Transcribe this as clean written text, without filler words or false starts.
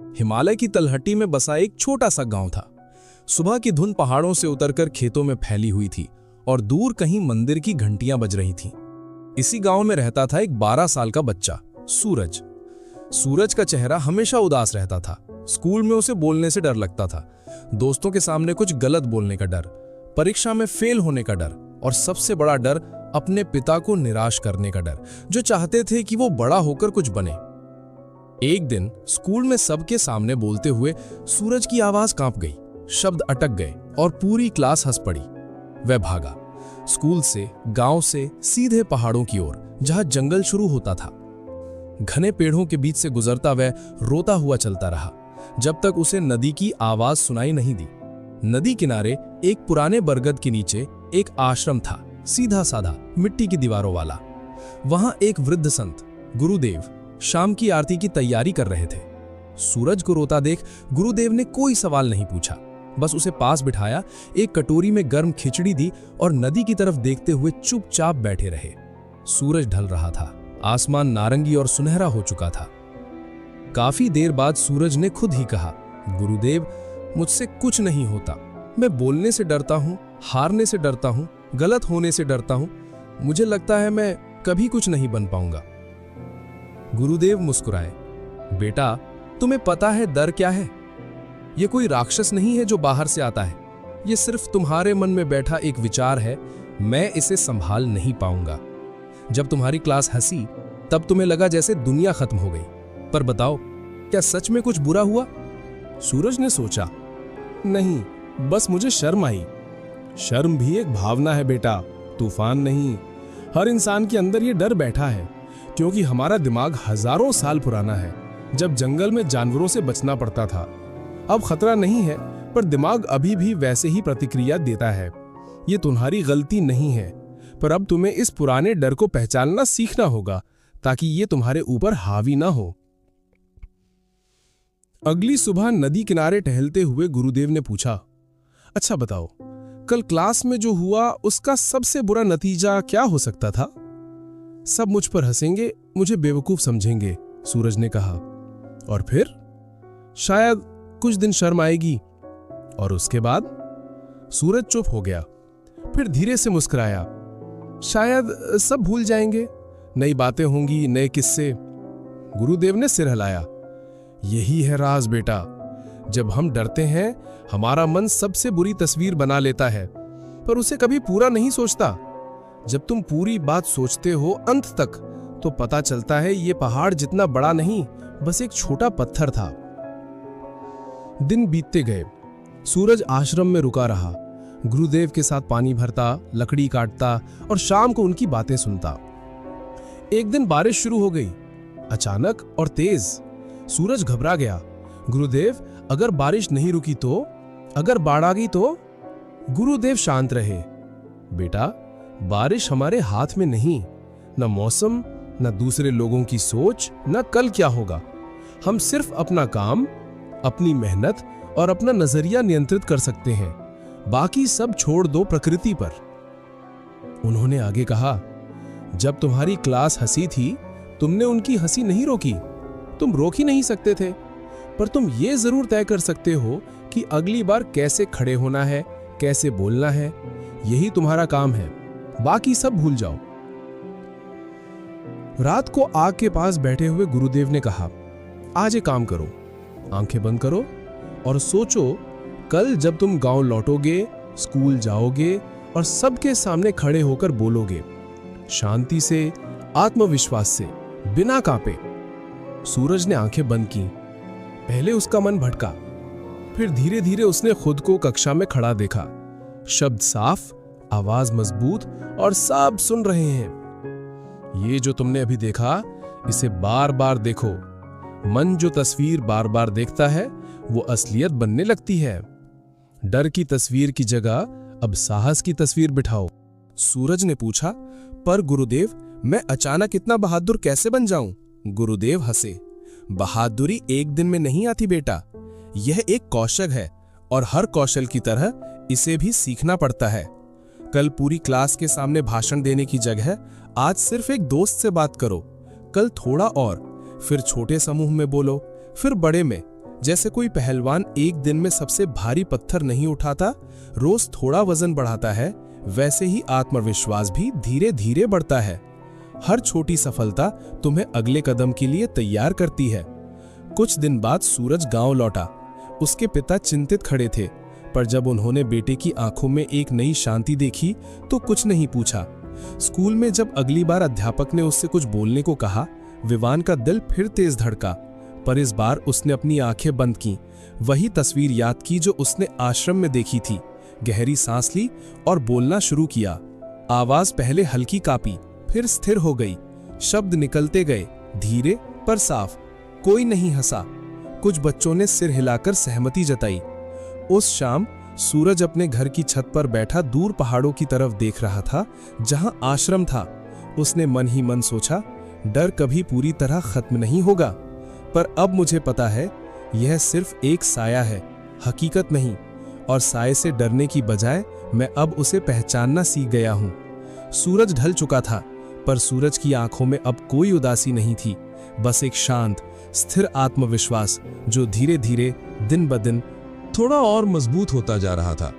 हिमालय की तलहटी में बसा एक छोटा सा गांव था। सुबह की धुंध पहाड़ों से उतरकर खेतों में फैली हुई थी और दूर कहीं मंदिर की घंटियां बज रही थीं। इसी गांव में रहता था एक 12 साल का बच्चा, सूरज। सूरज का चेहरा हमेशा उदास रहता था। स्कूल में उसे बोलने से डर लगता था, दोस्तों के सामने कुछ गलत बोलने का डर, परीक्षा में फेल होने का डर और सबसे बड़ा डर अपने पिता को निराश करने का डर, जो चाहते थे कि वो बड़ा होकर कुछ बने। एक दिन स्कूल में सबके सामने बोलते हुए सूरज की आवाज कांप गई, शब्द अटक गए और पूरी क्लास हंस पड़ी। वह भागा स्कूल से, गांव से सीधे पहाड़ों की ओर, जहां जंगल शुरू होता था। घने पेड़ों के बीच से गुजरता वह रोता हुआ चलता रहा, जब तक उसे नदी की आवाज सुनाई नहीं दी। नदी किनारे एक पुराने बरगद के नीचे एक आश्रम था, सीधा साधा मिट्टी की दीवारों वाला। वहां एक वृद्ध संत गुरुदेव शाम की आरती की तैयारी कर रहे थे। सूरज को रोता देख गुरुदेव ने कोई सवाल नहीं पूछा, बस उसे पास बिठाया, एक कटोरी में गर्म खिचड़ी दी और नदी की तरफ देखते हुए चुपचाप बैठे रहे। सूरज ढल रहा था, आसमान नारंगी और सुनहरा हो चुका था। काफी देर बाद सूरज ने खुद ही कहा, गुरुदेव, मुझसे कुछ नहीं होता। मैं बोलने से डरता हूं, हारने से डरता हूं, गलत होने से डरता हूं। मुझे लगता है मैं कभी कुछ नहीं बन पाऊंगा। गुरुदेव मुस्कुराए, बेटा, तुम्हें पता है डर क्या है? यह कोई राक्षस नहीं है जो बाहर से आता है। यह सिर्फ तुम्हारे मन में बैठा एक विचार है। मैं इसे संभाल नहीं पाऊंगा। जब तुम्हारी क्लास हंसी, तब तुम्हें लगा जैसे दुनिया खत्म हो गई। पर बताओ, क्या सच में कुछ बुरा हुआ? सूरज ने सोचा, नहीं, बस मुझे शर्म आई। शर्म भी एक भावना है बेटा, तूफान नहीं। हर इंसान के अंदर ये डर बैठा है, क्योंकि हमारा दिमाग हजारों साल पुराना है, जब जंगल में जानवरों से बचना पड़ता था। अब खतरा नहीं है, पर दिमाग अभी भी वैसे ही प्रतिक्रिया देता है। ये तुम्हारी गलती नहीं है, पर अब तुम्हें इस पुराने डर को पहचानना सीखना होगा, ताकि ये तुम्हारे ऊपर हावी ना हो। अगली सुबह नदी किनारे टहलते हुए गुरुदेव ने पूछा, अच्छा बताओ, कल क्लास में जो हुआ उसका सबसे बुरा नतीजा क्या हो सकता था? सब मुझ पर हंसेंगे, मुझे बेवकूफ समझेंगे, सूरज ने कहा। और फिर शायद कुछ दिन शर्म आएगी। और उसके बाद सूरज चुप हो गया, फिर धीरे से मुस्कुराया। शायद सब भूल जाएंगे, नई बातें होंगी, नए किस्से। गुरुदेव ने सिर हिलाया, यही है राज बेटा। जब हम डरते हैं, हमारा मन सबसे बुरी तस्वीर बना लेता है, पर उसे कभी पूरा नहीं सोचता। जब तुम पूरी बात सोचते हो अंत तक, तो पता चलता है ये पहाड़ जितना बड़ा नहीं, बस एक छोटा पत्थर था। दिन बीतते गए। सूरज आश्रम में रुका रहा, गुरुदेव के साथ पानी भरता, लकड़ी काटता और शाम को उनकी बातें सुनता। एक दिन बारिश शुरू हो गई, अचानक और तेज। सूरज घबरा गया, गुरुदेव, अगर बारिश नहीं रुकी तो? अगर बाढ़ आ गई तो? गुरुदेव शांत रहे, बेटा, बारिश हमारे हाथ में नहीं, न मौसम, न दूसरे लोगों की सोच, न कल क्या होगा। हम सिर्फ अपना काम, अपनी मेहनत और अपना नजरिया नियंत्रित कर सकते हैं। बाकी सब छोड़ दो प्रकृति पर। उन्होंने आगे कहा, जब तुम्हारी क्लास हंसी थी, तुमने उनकी हंसी नहीं रोकी। तुम रोक ही नहीं सकते थे, पर तुम ये जरूर तय कर सकते हो कि अगली बार कैसे खड़े होना है, कैसे बोलना है। यही तुम्हारा काम है, बाकी सब भूल जाओ। रात को आग के पास बैठे हुए गुरुदेव ने कहा, आज एक काम करो, आंखें बंद करो और सोचो, कल जब तुम गांव लौटोगे, स्कूल जाओगे और सबके सामने खड़े होकर बोलोगे, शांति से, आत्मविश्वास से, बिना कांपे। सूरज ने आंखें बंद की। पहले उसका मन भटका, फिर धीरे धीरे उसने खुद को कक्षा में खड़ा देखा। शब्द साफ, आवाज मजबूत और सब सुन रहे हैं। ये जो तुमने अभी देखा, इसे बार बार देखो। मन जो तस्वीर बार बार देखता है, वो असलियत बनने लगती है। डर की तस्वीर की जगह अब साहस की तस्वीर बिठाओ। सूरज ने पूछा, पर गुरुदेव, मैं अचानक इतना बहादुर कैसे बन जाऊं? गुरुदेव हंसे, बहादुरी एक दिन में नहीं आती बेटा, यह एक कौशल है और हर कौशल की तरह इसे भी सीखना पड़ता है। कल पूरी क्लास के सामने भाषण देने की जगह आज सिर्फ एक दोस्त से बात करो। कल थोड़ा और, फिर छोटे समूह में बोलो, फिर बड़े में। जैसे कोई पहलवान एक दिन में सबसे भारी पत्थर नहीं उठाता, रोज थोड़ा वजन बढ़ाता है, वैसे ही आत्मविश्वास भी धीरे धीरे बढ़ता है। हर छोटी सफलता तुम्हें अगले कदम के लिए तैयार करती है। कुछ दिन बाद सूरज गांव लौटा। उसके पिता चिंतित खड़े थे, पर जब उन्होंने बेटे की आंखों में एक नई शांति देखी तो कुछ नहीं पूछा। स्कूल में जब अगली बार अध्यापक ने उससे कुछ बोलने को कहा, विवान का दिल फिर तेज धड़का, पर इस बार उसने अपनी आंखें बंद की। वही तस्वीर याद की जो उसने आश्रम में देखी थी। गहरी सांस ली और बोलना शुरू किया। आवाज पहले हल्की कांपी, फिर स्थिर हो गई। शब्द निकलते गए, धीरे पर साफ। कोई नहीं हंसा। कुछ बच्चों ने सिर हिलाकर सहमति जताई। उस शाम सूरज अपने घर की छत पर बैठा दूर पहाड़ों की तरफ देख रहा था, जहां आश्रम था। उसने मन ही मन सोचा, डर कभी पूरी तरह खत्म नहीं होगा, पर अब मुझे पता है यह सिर्फ एक साया है, हकीकत नहीं। और साये से डरने की बजाय मैं अब उसे पहचानना सीख गया हूं। सूरज ढल चुका था, पर सूरज की आंखों में अब कोई उदासी नहीं थी, बस एक शांत, स्थिर आत्मविश्वास जो धीरे धीरे दिन ब दिन थोड़ा और मजबूत होता जा रहा था।